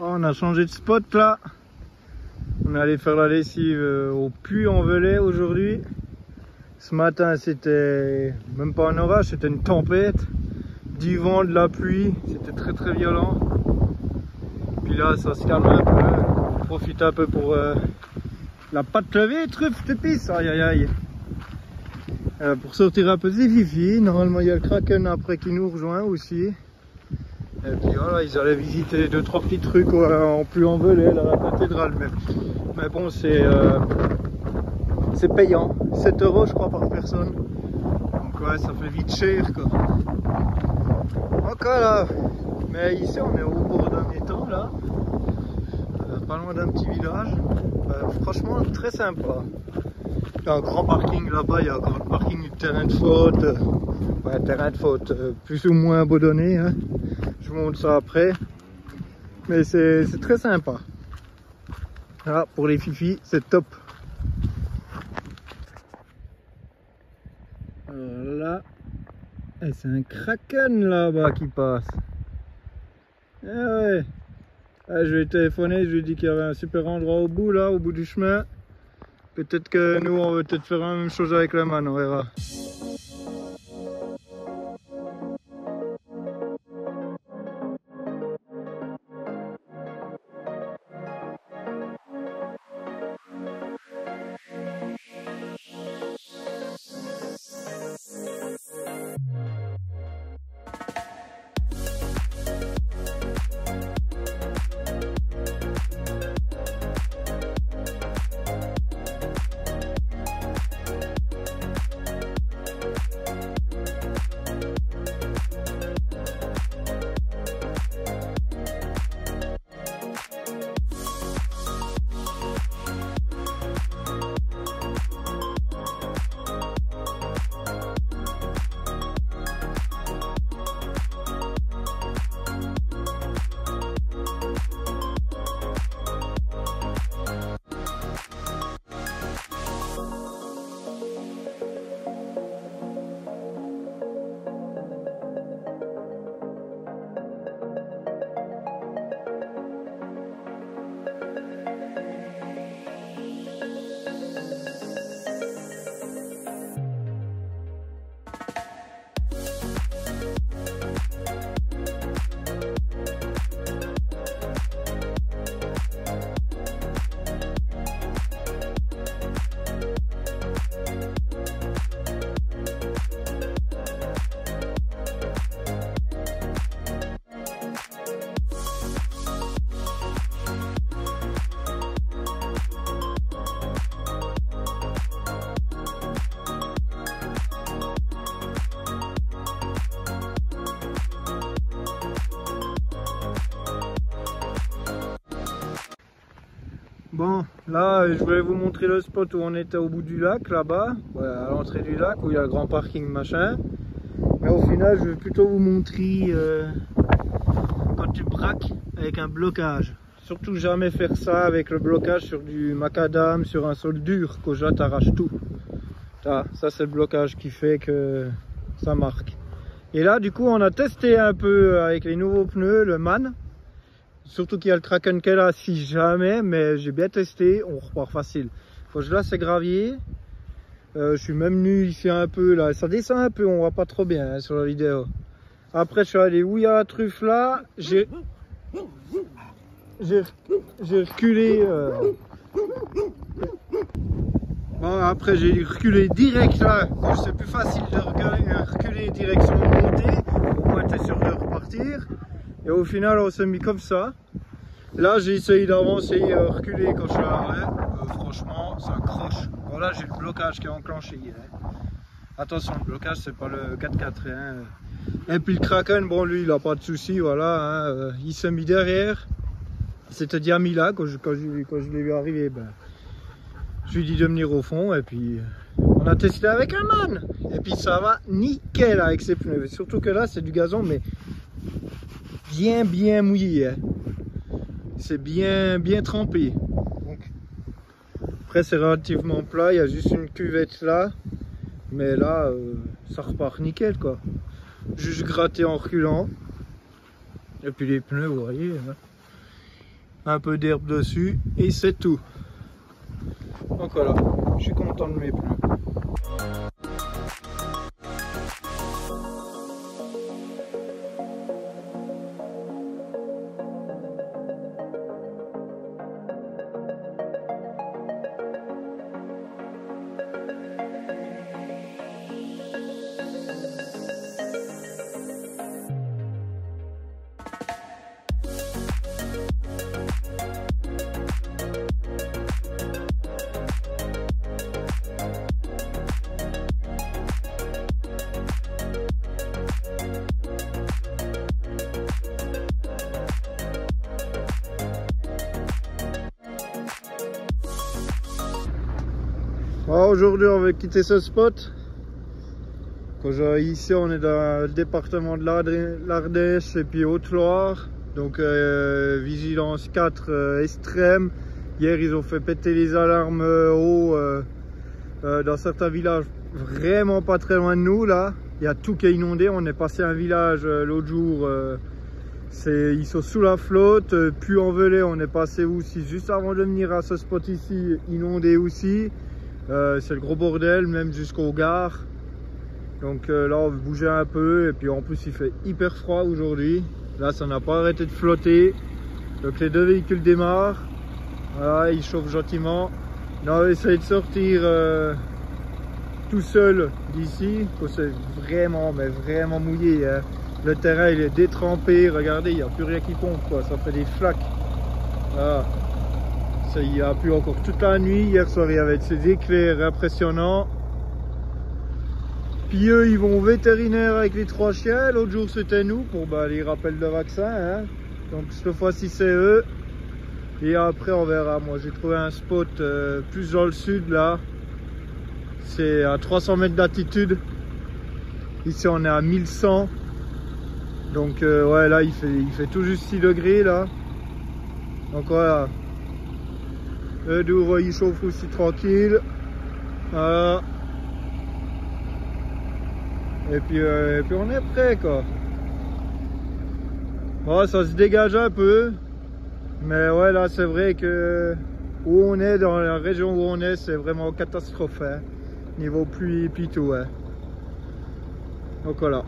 Oh, on a changé de spot là. On est allé faire la lessive au Puy-en-Velay aujourd'hui. Ce matin c'était même pas un orage, c'était une tempête. Du vent, de la pluie, c'était très violent. Puis là ça se calme un peu. On profite un peu pour la pâte levée, truffe d'épices. Aïe aïe aïe. Pour sortir un peu des fifi. Normalement il y a le Kraken après qui nous rejoint aussi. Et puis voilà, ils allaient visiter 2-3 petits trucs en Puy-en-Velay, à la cathédrale même. Mais bon, c'est payant, 7 € je crois par personne. Donc ouais, ça fait vite cher quoi. Donc voilà, mais ici on est au bord d'un étang là, pas loin d'un petit village. Franchement très sympa. Il y a un grand parking là-bas, il y a encore le parking du terrain de faute. Ouais, terrain de faute, plus ou moins abandonné. Hein. Je vous montre ça après. Mais c'est très sympa. Voilà, pour les fifis, c'est top. Alors là, c'est un Kraken là-bas qui passe. Eh ouais. Ah, je vais téléphoner, je lui ai dit qu'il y avait un super endroit au bout là, au bout du chemin. Peut-être que nous on va peut-être faire la même chose avec le man, on verra. Bon, là je voulais vous montrer le spot où on était au bout du lac, là-bas, à l'entrée du lac, où il y a le grand parking machin. Mais au final, je vais plutôt vous montrer quand tu braques avec un blocage. Surtout jamais faire ça avec le blocage sur du macadam, sur un sol dur, qu'au jat t'arraches tout. Ça c'est le blocage qui fait que ça marque. Et là du coup on a testé un peu avec les nouveaux pneus, le MAN. Surtout qu'il y a le Kraken qui est là si jamais, mais j'ai bien testé, on repart facile. Faut que je laisse ces graviers. Je suis même venu ici un peu là, ça descend un peu, on voit pas trop bien hein, sur la vidéo. Après je suis allé où il y a la truffe là, j'ai reculé. Bon après j'ai reculé direct là, c'est plus facile de reculer direction montée, au moins t'es sûr de repartir. Et au final on s'est mis comme ça. Là j'ai essayé d'avancer et reculer quand je suis à l'arrêt. Franchement ça croche. Voilà, j'ai le blocage qui est enclenché. Hein. Attention, le blocage c'est pas le 4x4. Hein. Et puis le Kraken, bon lui il a pas de souci, voilà. Hein. Il s'est mis derrière. C'était déjà mis là quand je l'ai vu arriver. Ben, je lui ai dit de venir au fond et puis on a testé avec un man. Et puis ça va nickel avec ses pneus. Surtout que là c'est du gazon mais bien mouillé. Hein. C'est bien trempé. Donc, après c'est relativement plat, il y a juste une cuvette là. Mais là ça repart nickel quoi. Juste gratter en reculant. Et puis les pneus vous voyez. Hein. un peu d'herbe dessus et c'est tout. Donc voilà, je suis content de mes pneus. Aujourd'hui on va quitter ce spot. Ici on est dans le département de l'Ardèche et puis Haute-Loire. Donc vigilance 4 extrême. Hier ils ont fait péter les alarmes haut dans certains villages vraiment pas très loin de nous là. Il y a tout qui est inondé. On est passé un village l'autre jour. Ils sont sous la flotte. Puis en Velay on est passé aussi juste avant de venir à ce spot ici, inondé aussi. C'est le gros bordel, même jusqu'aux gares. Donc là on va bouger un peu et puis en plus il fait hyper froid aujourd'hui. Là ça n'a pas arrêté de flotter. Donc les deux véhicules démarrent. Voilà, ils chauffent gentiment. Là on va essayer de sortir tout seul d'ici. C'est vraiment, mais vraiment mouillé. Hein. Le terrain il est détrempé. Regardez, il n'y a plus rien qui pompe quoi. Ça fait des flaques. Voilà. Il a plu encore toute la nuit. Hier soir il y avait ces éclairs impressionnants. Puis eux ils vont au vétérinaire avec les 3 chiens. L'autre jour c'était nous pour les rappels de vaccin. Hein. Donc cette fois-ci c'est eux. Et après on verra. Moi j'ai trouvé un spot plus dans le sud là. C'est à 300 mètres d'altitude. Ici on est à 1100. Donc ouais là il fait tout juste 6 degrés là. Donc voilà. Le Douro il chauffe aussi tranquille. Voilà. Et puis on est prêt quoi. Bon, ça se dégage un peu. Mais ouais là c'est vrai que où on est, dans la région où on est, c'est vraiment catastrophe. Hein. Niveau pluie et tout. Hein. Donc voilà.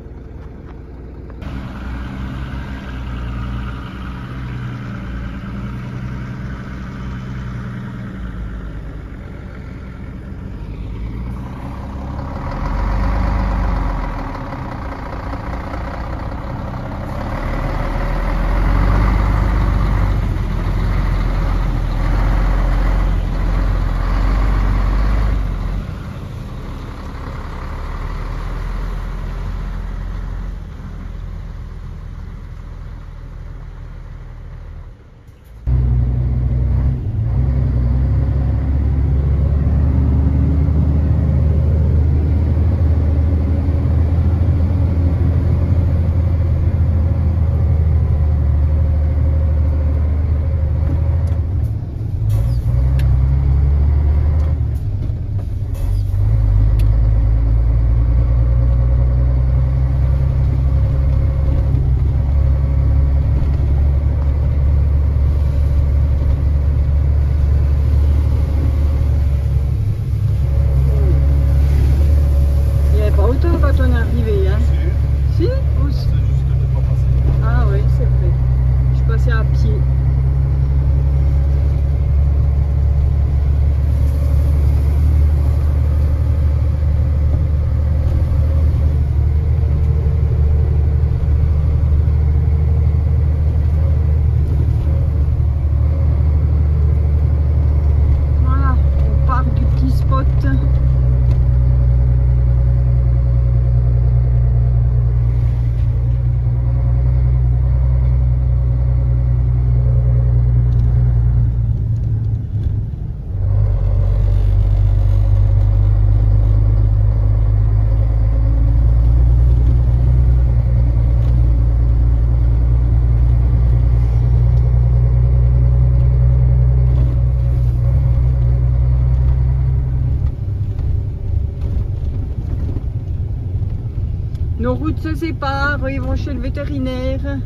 Nos routes se séparent, ils vont chez le vétérinaire.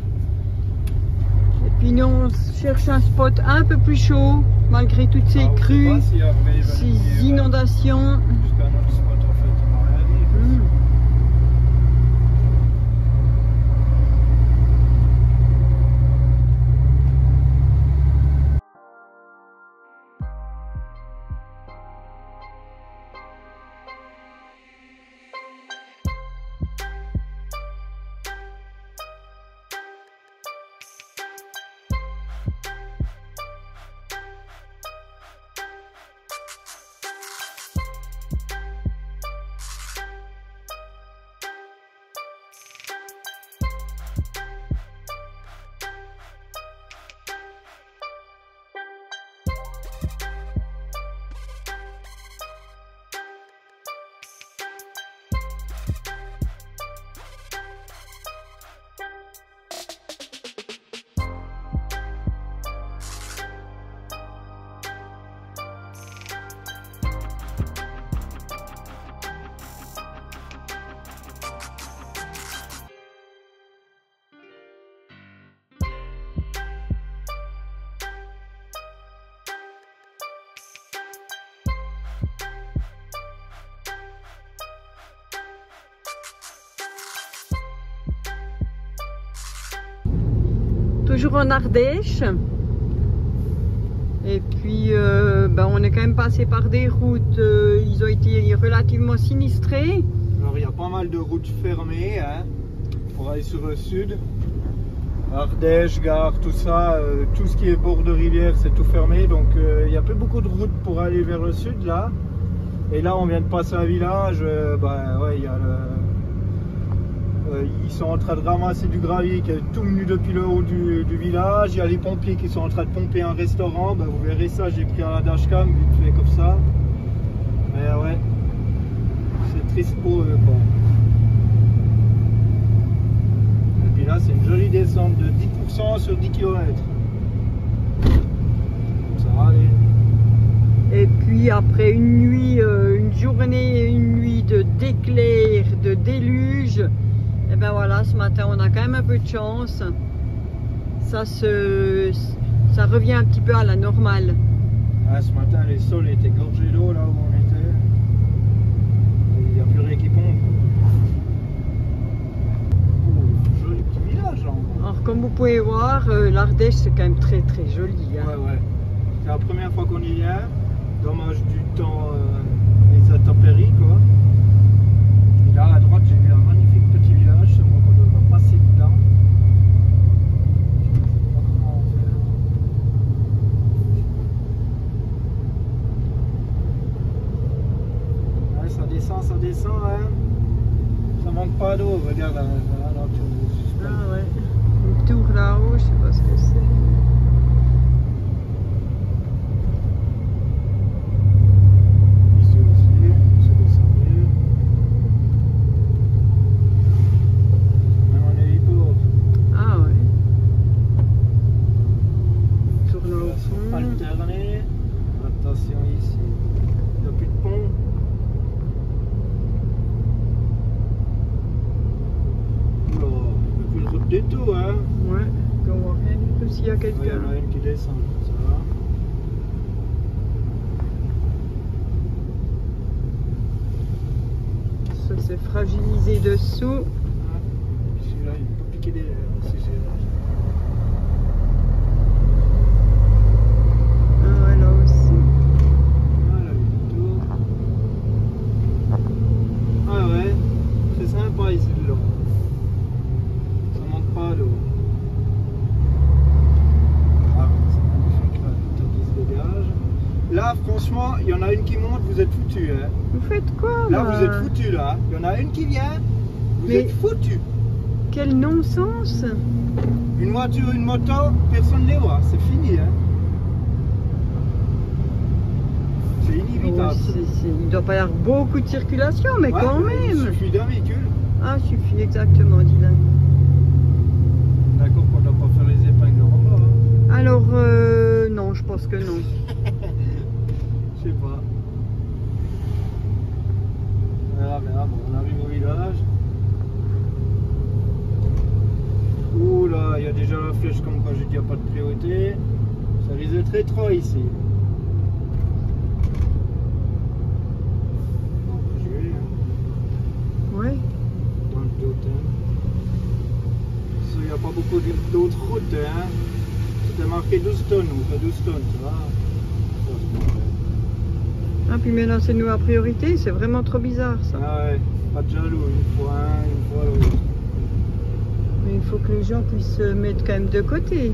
Et Puis nous on cherche un spot un peu plus chaud, malgré toutes ces crues, ces inondations. Jusqu'à notre spot en fait, on n'a rien dit. Toujours en Ardèche. Et puis on est quand même passé par des routes, ils ont été relativement sinistrés. Alors il y a pas mal de routes fermées hein, pour aller sur le sud. Ardèche, Gare, tout ça, tout ce qui est bord de rivière c'est tout fermé. Donc il n'y a plus beaucoup de routes pour aller vers le sud là. Et là on vient de passer un village, ouais, il y a ils sont en train de ramasser du gravier qui est tout venu depuis le haut du village. Il y a les pompiers qui sont en train de pomper un restaurant. Vous verrez ça, j'ai pris à la dashcam, vite fait comme ça. Mais ouais, c'est triste pour eux quoi. Et puis là, c'est une jolie descente de 10% sur 10 km. Ça va aller. Et puis après une nuit, une journée et une nuit d'éclairs, de déluge, et ben voilà, ce matin on a quand même un peu de chance. Ça revient un petit peu à la normale. Ah, ce matin les sols étaient gorgés d'eau là où on était. Il n'y a plus rien qui pompe. Oh, joli petit village là. Alors comme vous pouvez voir, l'Ardèche c'est quand même très très joli. Hein. Ouais. C'est la première fois qu'on y vient. Dommage du temps, les intempéries quoi. Et là à droite j'ai vu un magnifique petit village, sûrement qu'on doit passer dedans. Je sais pas comment on fait. Ouais, ça descend hein. Ça manque pas d'eau, regarde là, tu... Ah ouais, une tour là-haut, je sais pas ce que c'est. Attention ici, il n'y a plus de pont. Oula, il n'y a plus de route du tout hein. Ouais, on voit rien du tout s'il y a quelqu'un. Il y en a une qui descend, ça va. Ça s'est fragilisé dessous. Ouais. Celui-là il peut piquer des... Ici de l'eau. Ça manque pas d'eau. Ah, c'est magnifique là, le temps qui se dégage. Là, franchement, il y en a une qui monte, vous êtes foutus. Hein. Vous faites quoi là? Vous êtes foutus là. Il y en a une qui vient, vous êtes foutus. Quel non-sens! Une voiture, une moto, personne ne les voit, c'est fini. Hein. C'est inévitable. Il ne doit pas y avoir beaucoup de circulation, mais ouais, quand même. Il suffit d'un véhicule. Ah, suffit exactement, Dylan. D'accord qu'on ne doit pas faire les épingles en bas. Hein. Alors, non, je pense que non. Je sais pas. Voilà, bon, on arrive au village. Ouh là, il y a déjà la flèche comme quand j'ai dit il n'y a pas de priorité. Ça risque d'être étroit ici. Bon, je vais Ouais. dans le doute. Il n'y a pas beaucoup d'autres routes. Hein. C'était marqué 12 tonnes, on fait 12 tonnes, ça va. Ah, puis maintenant c'est nous à priorité, c'est vraiment trop bizarre ça. Ah ouais, pas de jaloux, une fois un, une fois l'autre. Mais il faut que les gens puissent se mettre quand même de côté.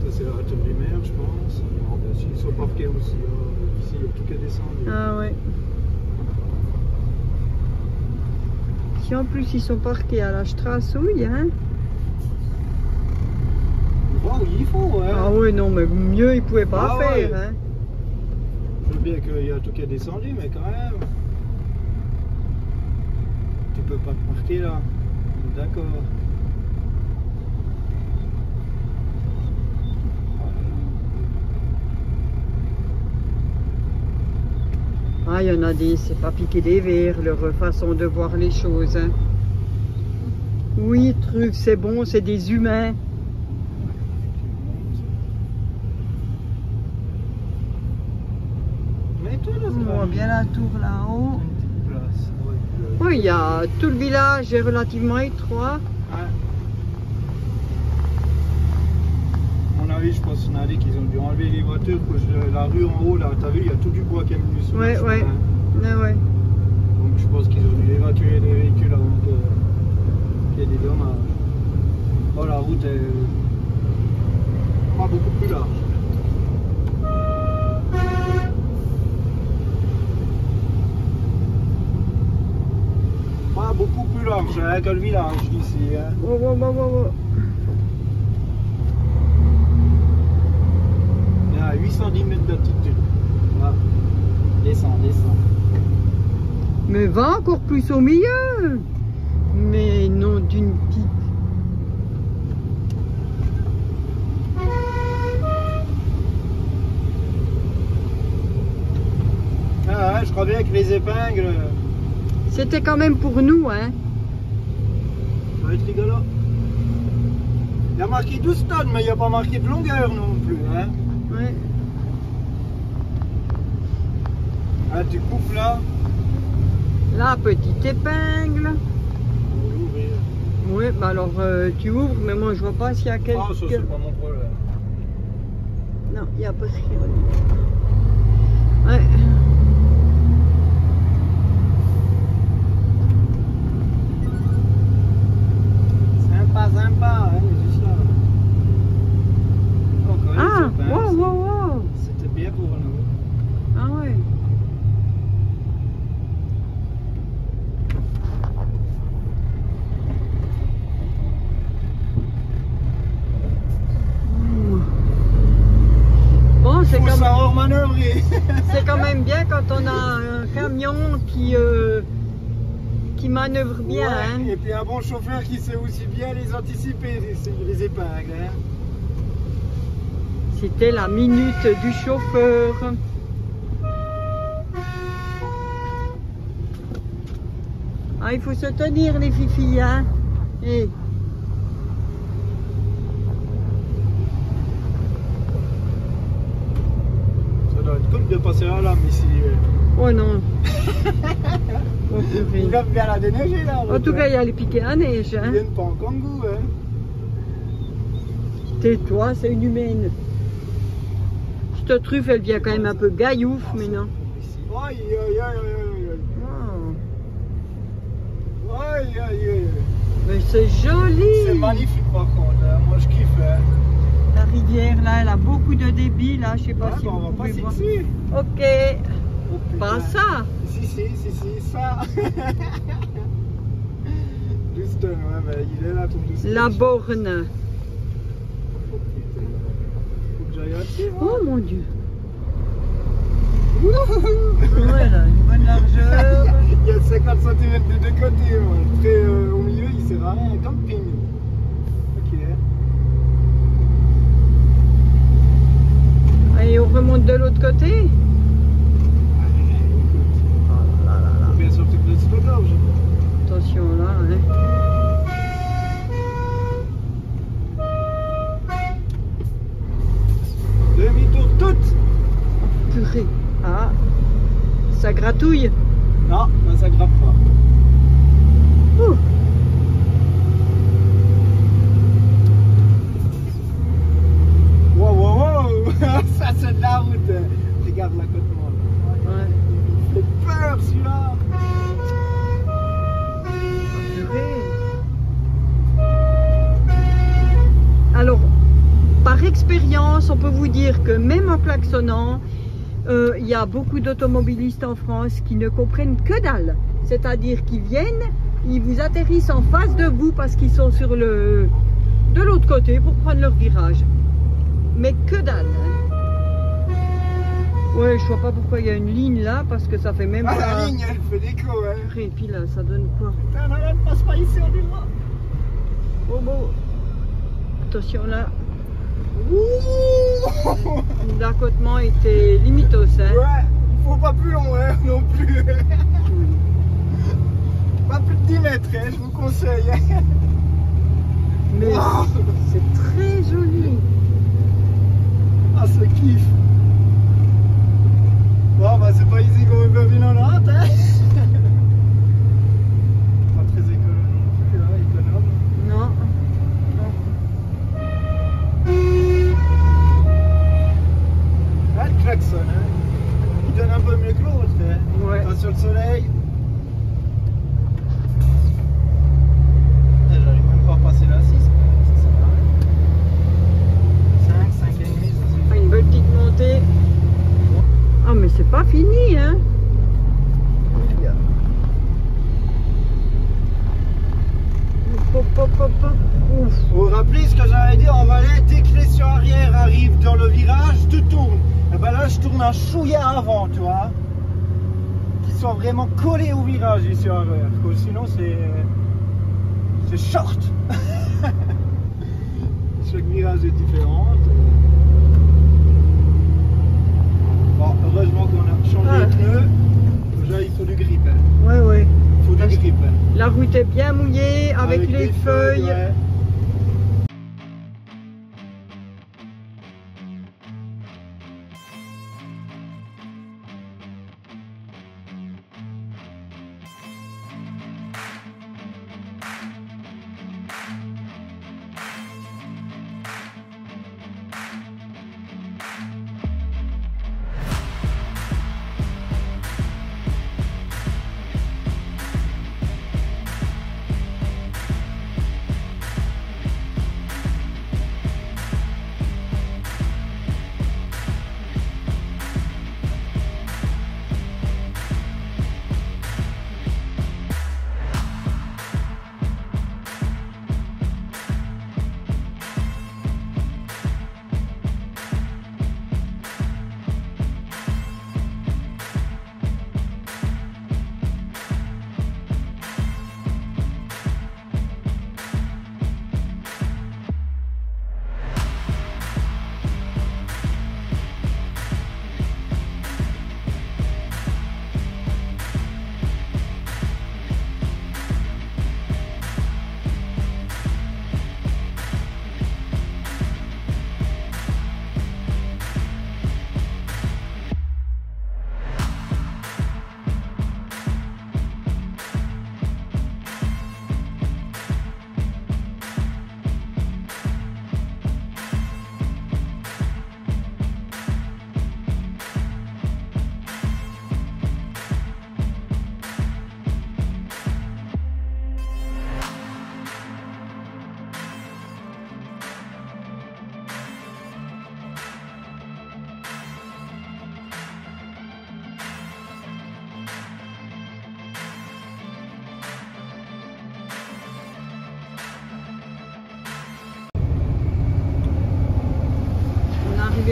Ça c'est la lumière, je pense. Non, ben, s'ils sont parqués aussi, ici il y a tout qu'à descendre. Ah ouais. Si en plus ils sont parqués à la Strassouille, hein. Oh oui, il faut, hein. Ah ouais, non, mais mieux ils pouvaient pas Ah faire, ouais. hein. Je veux bien qu'il y a tout qui est descendu, mais quand même. Tu peux pas te parquer là. D'accord. Ah, il y en a des, c'est pas piquer des verres, leur façon de voir les choses, hein. Oui, truc, c'est bon, c'est des humains. Mais toi là, On voit bien la tour là-haut. une petite place. Ouais. Oui, il y a tout le village est relativement étroit. Ouais. À mon avis, je pense qu'on a dit qu'ils ont dû enlever les voitures, parce que la rue en haut, là, t'as vu, il y a tout du bois qui est venu sur le Ouais, chemin, ouais. hein. Ah ouais. Donc je pense qu'ils ont dû évacuer les véhicules avant qu'il y ait des dommages. Oh, la route est pas beaucoup plus large. Pas beaucoup plus large hein, que le village d'ici. Hein. Oh, oh, oh, oh, oh. Il y a 810 mètres d'altitude. Voilà. Descends, descends. Mais va encore plus au milieu. Mais non, d'une petite. Ah ouais, je crois bien que les épingles, C'était quand même pour nous, hein. ça va être rigolo. Il y a marqué 12 tonnes, mais il n'y a pas marqué de longueur non plus. Hein. Ouais. Ah, tu coupes là. La petite épingle. On va l'ouvrir. Oui, bah alors tu ouvres, mais moi je vois pas s'il y a quelqu'un. Ah, ça c'est pas mon problème. Non, il n'y a pas de rien. Ouais. Sympa, sympa, hein, mais juste là. Encore les Ah, épingles, wow, wow, wow. c'était bien pour nous. Ah ouais. Bon, c'est Faut comme... savoir manœuvrer. C'est quand même bien quand on a un camion qui manœuvre bien. Ouais, Hein. et puis un bon chauffeur qui sait aussi bien les anticiper, les épingles. Hein. C'était la minute du chauffeur. Ah, il faut se tenir les fifilles, hein. Et... Ça doit être cool de passer la lame ici. Oh non. Oh, purée. Ils doivent bien la déneiger là. En tout cas, il y a les piquets à neige. Ils Hein. viennent pas en kangou. Hein. Tais-toi, c'est une humaine. Cette truffe, elle vient quand même un peu gaillouf, mais non. Aïe aïe aïe aïe Oh. aïe aïe aïe. Mais c'est joli. C'est magnifique par contre, hein. Moi je kiffe. Hein. La rivière, là, elle a beaucoup de débit, là. Je sais pas Ah, si bah, vous on va pouvez passer voir. dessus. Ok. Oh, putain. Pas ça. Si, ça. Houston, ouais, mais il est là ton Houston. La borne. Oh putain. Faut que j'aille là-dessus, moi. Oh mon Dieu. Wouhou. Voilà, une bonne largeur. Il y a 50 cm de deux côtés, moi. Après, au milieu, il sert à rien. Camping. Ok. Et on remonte de l'autre côté. Oh là là là là. Bien sûr, tu peux se gorge. Attention là, hein. gratouille? Non, ben, ça grappe pas. Ouh. Wow, wow, wow. Ça c'est de la route. Regarde l'accotement. Ouais. Il fait peur celui-là. Alors, par expérience, on peut vous dire que même en klaxonnant, il y a beaucoup d'automobilistes en France qui ne comprennent que dalle. C'est-à-dire qu'ils viennent, ils vous atterrissent en face de vous parce qu'ils sont sur de l'autre côté pour prendre leur virage. Mais que dalle. Hein. Ouais, je vois pas pourquoi il y a une ligne là, parce que ça fait même pas... la ligne, elle fait l'écho, hein. Et puis là, ça donne quoi? Putain, elle ne passe pas ici, on dit moi. Oh bon. Attention là. L'accotement était limitos, hein. Ouais, il faut pas plus long, hein, non plus. Pas plus de 10 mètres, hein, je vous conseille. Hein. Mais c'est très joli. Ah, ce kiff. Bon, bah c'est pas ici qu'on veut faire une en Nantes, hein. Pas très économe non plus, hein, économe. Non. Ah, le klaxon, hein. Il donne un peu mieux que l'autre, hein. Ouais. Pas sur le soleil. Ah, j'arrive même pas à passer la 6, ça sert à rien. 5 et demi, ça suffit. Ah, une belle petite montée. Ah, mais c'est pas fini, hein. Hop, hop, hop, hop. Ouf. Vous vous rappelez ce que j'avais dit en Valais, dès que les sur arrière arrivent dans le virage, tu tournes. Et ben là, je tourne un chouïa avant, tu vois. Qui sont vraiment collés au virage, les sur arrière. Sinon, c'est short. Chaque virage est différent. Bon, heureusement qu'on a changé de pneu. Déjà, il faut du grip. Hein. Ouais, ouais. Il faut du grip. Hein. La route est bien mouillée avec les feuilles. Ouais.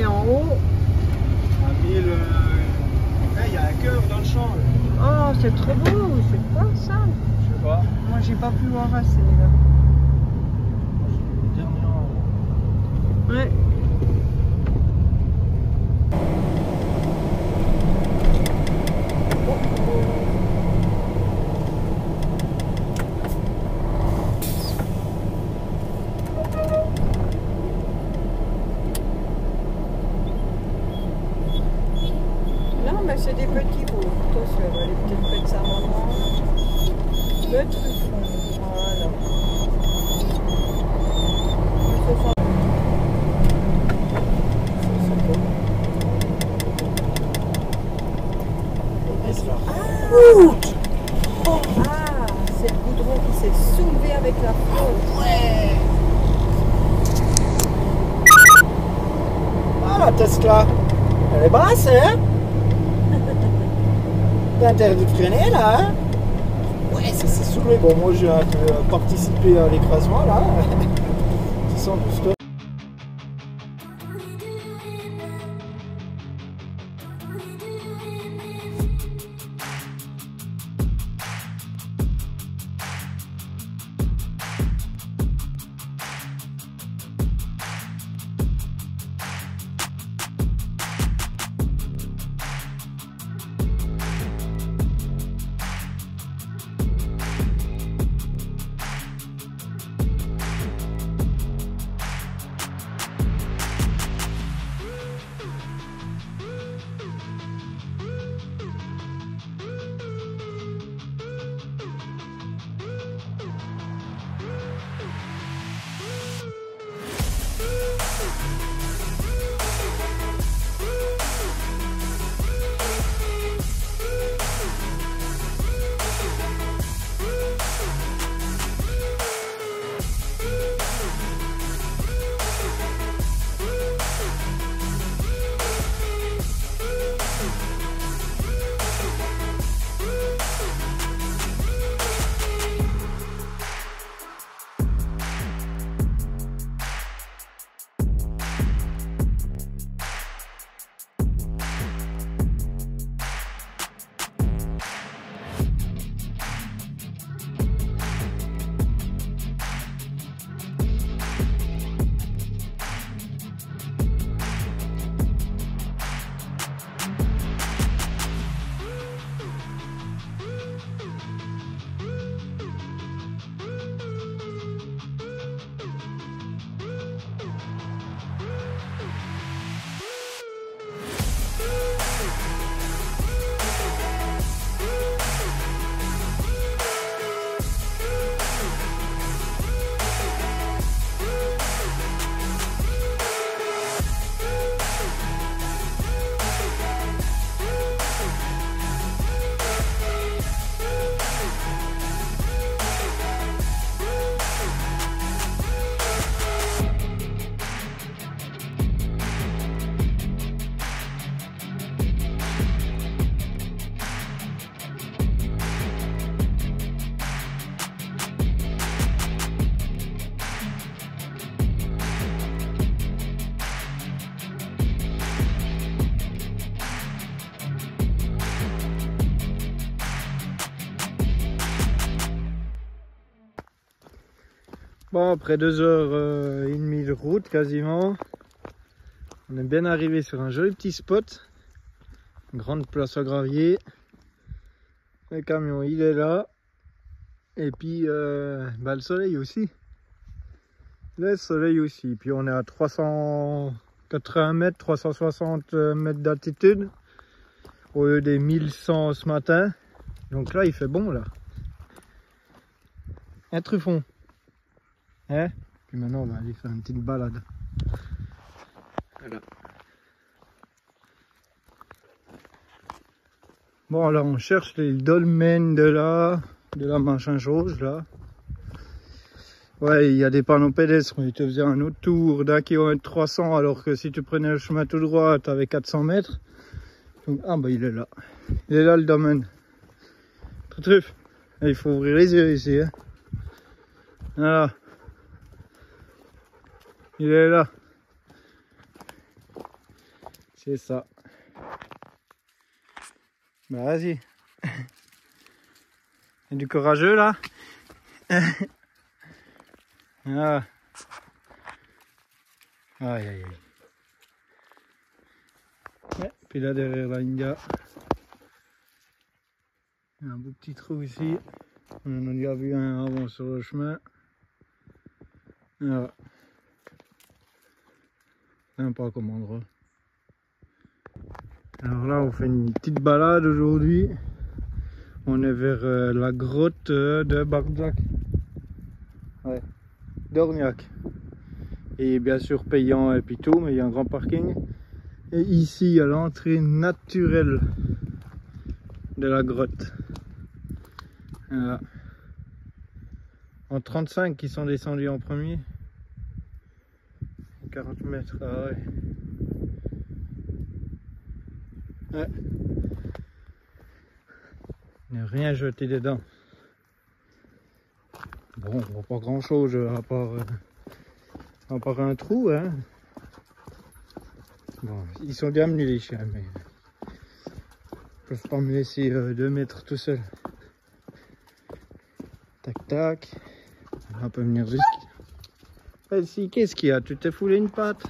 En haut. Il y a un cœur dans le champ. Oh, c'est trop beau, c'est quoi ça? Je sais pas. Moi, j'ai pas pu voir assez là. Ouais. C'est des petits bouts, attention. Tesla. Elle est basse, hein? T'as intérêt de freiner là, hein? Ouais, ça s'est soulevé. Bon, moi j'ai un peu participé à l'écrasement là. Tu sens du stop. Bon, après 2h30 de route quasiment, on est bien arrivé sur un joli petit spot, une grande place à gravier. Le camion il est là, et puis le soleil aussi. Le soleil aussi, puis on est à 380 mètres, 360 mètres d'altitude, au lieu des 1100 ce matin. Donc là il fait bon là. Un truffon. Hein? Puis maintenant on va aller faire une petite balade. Voilà. Bon là on cherche les dolmens de la machin chose là. Ouais, il y a des panneaux pédestres, mais ils te faisaient un autre tour d'1 km 300 alors que si tu prenais le chemin tout droit tu avais 400 mètres. Donc, ah bah il est là. Il est là le domaine. Truffe. Il faut ouvrir les yeux ici. Hein. Voilà. Il est là. C'est ça. Bah vas-y. Il y a du courageux là. Ah. Aïe aïe aïe. Ouais, puis là derrière la India. Il y a un beau petit trou ici. On en a déjà vu un avant sur le chemin. Voilà. Sympa comme endroit. Alors là on fait une petite balade aujourd'hui. On est vers la grotte de Bardzac. Ouais. d'Orniac. Et bien sûr payant et puis tout, mais il y a un grand parking. Et ici il y a l'entrée naturelle de la grotte. Voilà. En 35 qui sont descendus en premier. 40 mètres, ah ouais. Ouais. Ne rien jeter dedans. Bon, on voit pas grand chose à part un trou, hein. Bon, ils sont bien venus les chiens, mais ils peuvent pas me laisser 2 mètres tout seul. Tac tac. On peut venir jusqu'ici. Si, qu'est-ce qu'il y a? Tu t'es foulé une patte?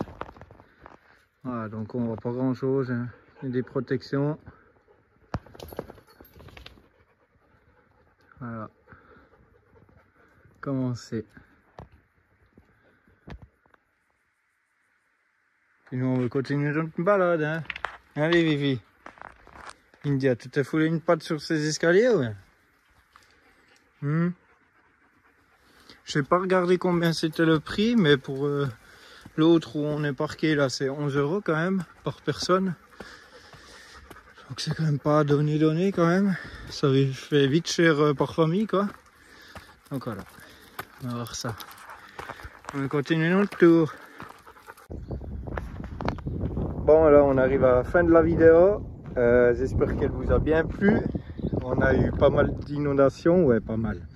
Voilà, donc on voit pas grand chose, hein. Il y a des protections. Voilà. Comment c'est? Puis nous on va continuer notre balade, hein. Allez Vivi. India, tu t'es foulé une patte sur ces escaliers, ouais? Je n'ai pas regardé combien c'était le prix, mais pour l'autre où on est parqué là, c'est 11 € quand même par personne. Donc c'est quand même pas donné quand même. Ça fait vite cher par famille quoi. Donc voilà, on va voir ça. On va continuer notre tour. Bon là on arrive à la fin de la vidéo. J'espère qu'elle vous a bien plu. On a eu pas mal d'inondations, ouais pas mal.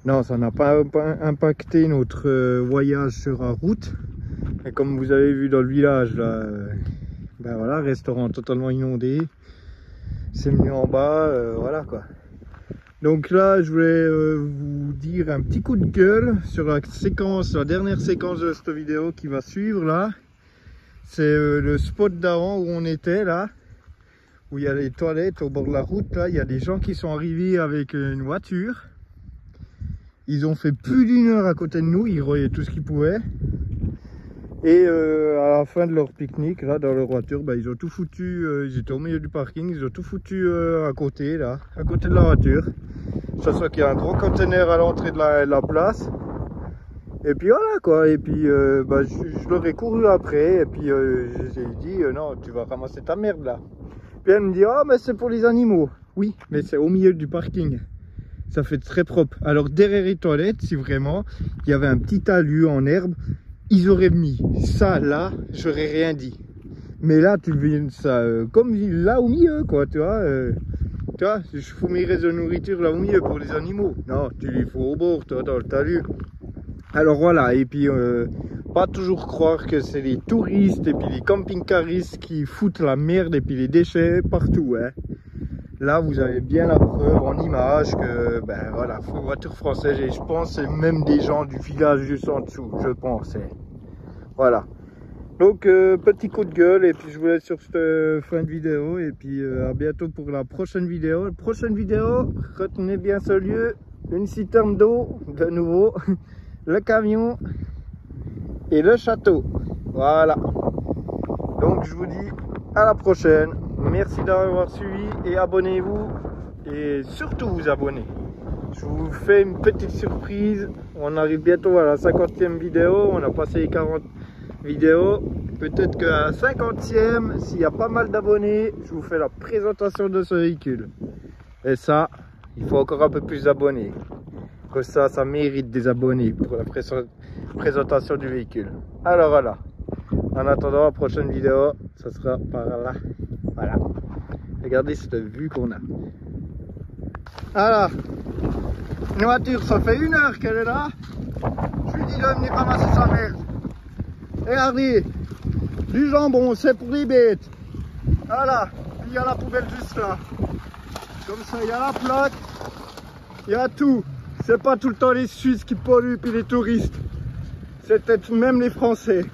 Non, ça n'a pas impacté notre voyage sur la route. Et comme vous avez vu dans le village, là, ben voilà, restaurant totalement inondé. C'est venu en bas, voilà quoi. Donc là, je voulais vous dire un petit coup de gueule sur la dernière séquence de cette vidéo qui va suivre là. C'est le spot d'avant où on était là, où il y a les toilettes au bord de la route. Là, il y a des gens qui sont arrivés avec une voiture. Ils ont fait plus d'1 heure à côté de nous, ils royaient tout ce qu'ils pouvaient. Et à la fin de leur pique-nique, là, dans leur voiture, bah, ils ont tout foutu, ils étaient au milieu du parking, ils ont tout foutu à côté, là, à côté de la voiture. Ça soit qu'il y a un gros conteneur à l'entrée de la place. Et puis voilà quoi, et puis bah, je leur ai couru après, et puis je les ai dit, non, tu vas ramasser ta merde là. Puis elle me dit, ah mais c'est pour les animaux. Oui, mais c'est au milieu du parking. Ça fait très propre. Alors derrière les toilettes, si vraiment il y avait un petit talus en herbe, ils auraient mis ça là, j'aurais rien dit. Mais là, tu viens ça comme là au milieu, quoi, tu vois. Je fous mes restes de nourriture là au milieu pour les animaux. Non, tu les fous au bord, toi, dans le talus. Alors voilà, et puis pas toujours croire que c'est les touristes et puis les camping-caristes qui foutent la merde et puis les déchets partout, hein. Là, vous avez bien la preuve en image que, ben voilà, voiture française, et je pense c'est même des gens du village juste en dessous, je pense. Voilà. Donc, petit coup de gueule, et puis je vous laisse sur cette fin de vidéo, et puis à bientôt pour la prochaine vidéo. Prochaine vidéo, retenez bien ce lieu, une citerne d'eau, de nouveau, le camion et le château. Voilà. Donc, je vous dis à la prochaine. Merci d'avoir suivi et abonnez-vous et surtout vous abonnez. Je vous fais une petite surprise. On arrive bientôt à la 50e vidéo. On a passé les 40 vidéos. Peut-être qu'à la 50e, s'il y a pas mal d'abonnés, je vous fais la présentation de ce véhicule. Et ça, il faut encore un peu plus d'abonnés. Que ça mérite des abonnés pour la présentation du véhicule. Alors voilà. En attendant la prochaine vidéo, ça sera par là. Voilà. Regardez cette vue qu'on a. Alors, une voiture, ça fait 1 heure qu'elle est là. Je lui dis de venir ramasser sa merde. Regardez, du jambon, c'est pour les bêtes. Voilà, il y a la poubelle juste là. Comme ça, il y a la plaque, il y a tout. C'est pas tout le temps les Suisses qui polluent puis les touristes. C'est peut-être même les Français.